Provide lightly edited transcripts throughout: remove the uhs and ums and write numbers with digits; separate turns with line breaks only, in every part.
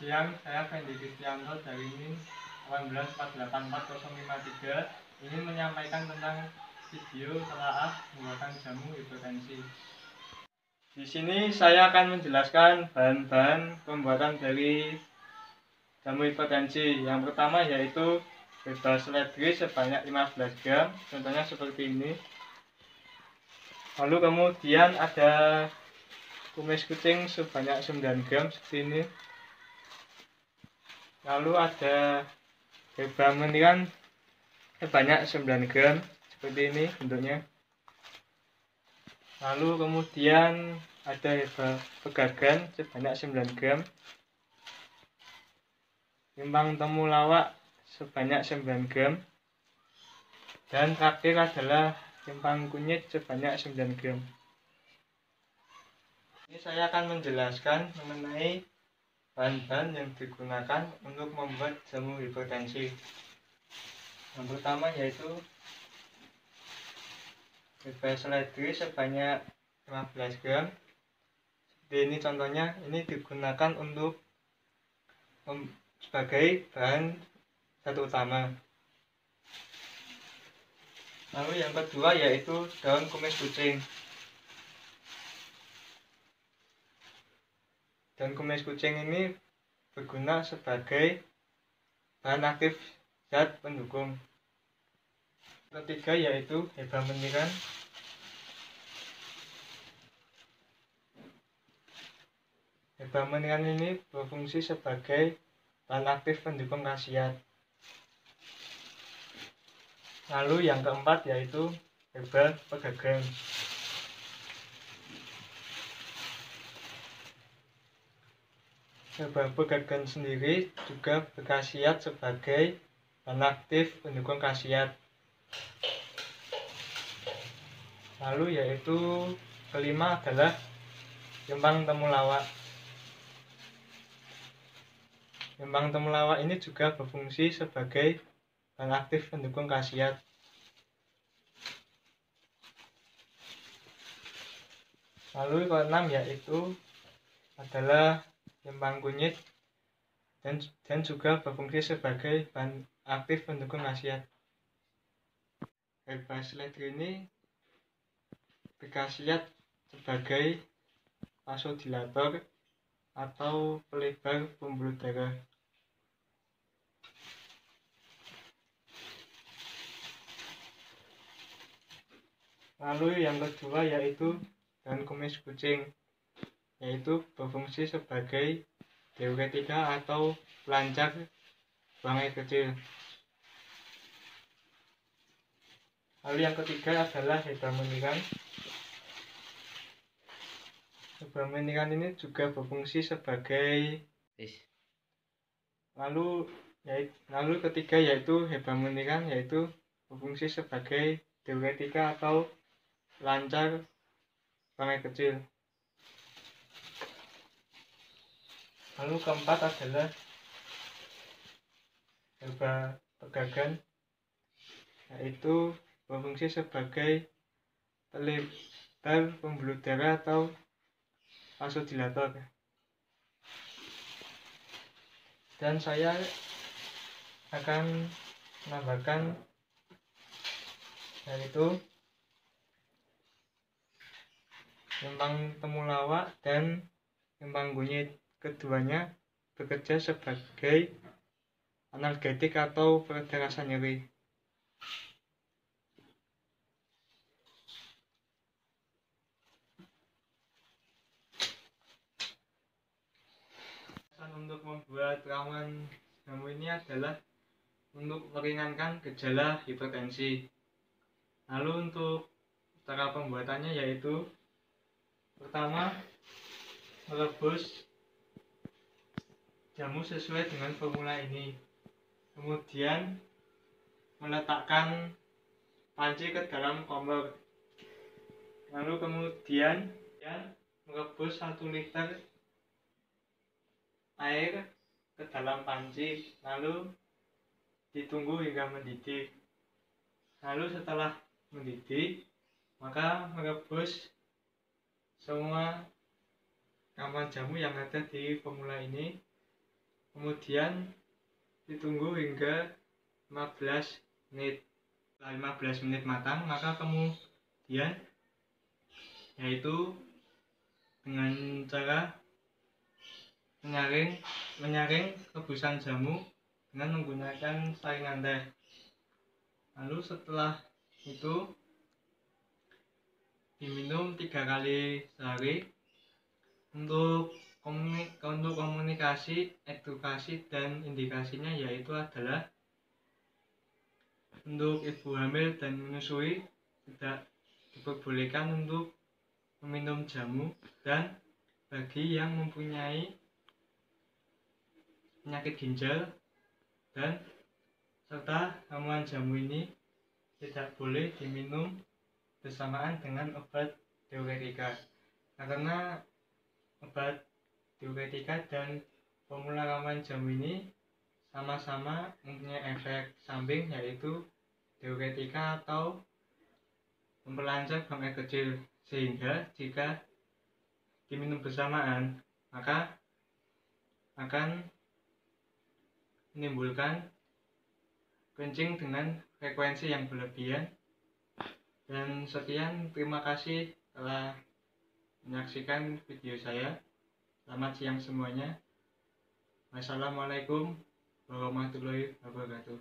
siang, saya Fendi Kristianto dari NIM 1848453 ingin menyampaikan tentang video telaah pembuatan jamu hipertensi. Di sini saya akan menjelaskan bahan-bahan pembuatan dari jamu hipertensi. Yang pertama yaitu bebas seledri sebanyak 15 gram, contohnya seperti ini. Lalu kemudian ada kumis kucing sebanyak 9 gram seperti ini. Lalu ada heba meniran sebanyak 9 gram seperti ini bentuknya. Lalu kemudian ada heba pegagan sebanyak 9 gram, timbang temulawak sebanyak 9 gram, dan terakhir adalah timbang kunyit sebanyak 9 gram. Ini saya akan menjelaskan mengenai bahan-bahan yang digunakan untuk membuat jamu hipertensi. Yang pertama yaitu bebas seledri sebanyak 15 gram. Seperti ini contohnya, ini digunakan untuk sebagai bahan zat utama. Lalu yang kedua yaitu daun kumis kucing. Daun kumis kucing ini berguna sebagai bahan aktif zat pendukung. Ketiga yaitu heba meniran. Heba meniran ini berfungsi sebagai bahan aktif pendukung khasiat. Lalu yang keempat yaitu heba pegagan. Heba pegagan sendiri juga berkhasiat sebagai bahan aktif pendukung khasiat. Lalu yaitu kelima adalah timbang temulawak. Timbang temulawak ini juga berfungsi sebagai bahan aktif pendukung khasiat. Lalu keenam yaitu adalah timbang kunyit dan juga berfungsi sebagai bahan aktif pendukung khasiat. Heba seledri ini berkhasiat sebagai vasodilator atau pelebar pembuluh darah. Lalu yang kedua yaitu daun kumis kucing, yaitu berfungsi sebagai diuretika atau pelancar buang air kecil. Lalu yang ketiga adalah heba meniran. Heba meniran ini juga berfungsi sebagai lalu ketiga yaitu heba meniran, yaitu berfungsi sebagai diuretika atau pelancar buang air kecil. Lalu keempat adalah heba pegagan, yaitu berfungsi sebagai pelebar pembuluh darah atau vasodilator. Dan saya akan menambahkan yaitu timbang temulawak dan timbang kunyit. Keduanya bekerja sebagai analgetik atau pereda rasa nyeri. Untuk membuat ramuan jamu ini adalah untuk meringankan gejala hipertensi. Lalu untuk cara pembuatannya yaitu pertama, merebus jamu sesuai dengan formula ini, kemudian meletakkan panci ke dalam kompor, lalu kemudian merebus 1 liter air ke dalam panci, lalu ditunggu hingga mendidih. Lalu setelah mendidih, maka merebus semua ramuan jamu yang ada di formula ini, kemudian ditunggu hingga 15 menit. Setelah 15 menit matang, maka kemudian yaitu dengan cara menyaring rebusan jamu dengan menggunakan saringan teh. Lalu setelah itu diminum 3 kali sehari. Untuk komunikasi, edukasi, dan indikasinya yaitu adalah untuk ibu hamil dan menyusui tidak diperbolehkan untuk meminum jamu, dan bagi yang mempunyai penyakit ginjal dan serta ramuan jamu ini tidak boleh diminum bersamaan dengan obat diuretika, karena obat diuretika dan formula ramuan jamu ini sama-sama mempunyai efek samping, yaitu diuretika atau memperlancar buang air kecil, sehingga jika diminum bersamaan maka akan menimbulkan kencing dengan frekuensi yang berlebihan. Dan sekian, terima kasih telah menyaksikan video saya. Selamat siang semuanya. Wassalamualaikum warahmatullahi wabarakatuh.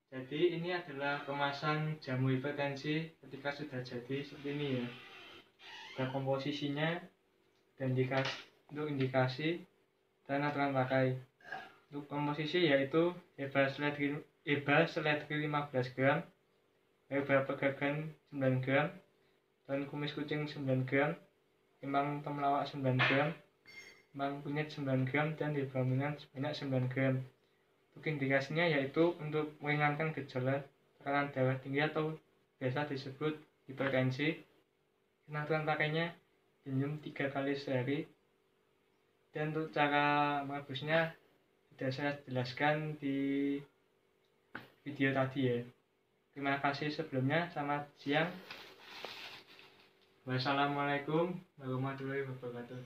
Jadi ini adalah kemasan jamu hipertensi ketika sudah jadi seperti ini ya. Ada komposisinya dan untuk indikasi dan aturan pakai. Untuk komposisi yaitu herbal seledri 15 gram, herbal pegagan 9 gram, daun kumis kucing 9 gram, kembang temulawak 9 gram, kembang kunyit 9 gram, dan herbal sebanyak 9 gram. Untuk indikasinya yaitu untuk meringankan gejala tekanan darah tinggi atau biasa disebut hipertensi. Aturan pakainya minum 3 kali sehari. Dan untuk cara merebusnya sudah saya jelaskan di video tadi ya. Terima kasih sebelumnya. Selamat siang. Wassalamualaikum warahmatullahi wabarakatuh.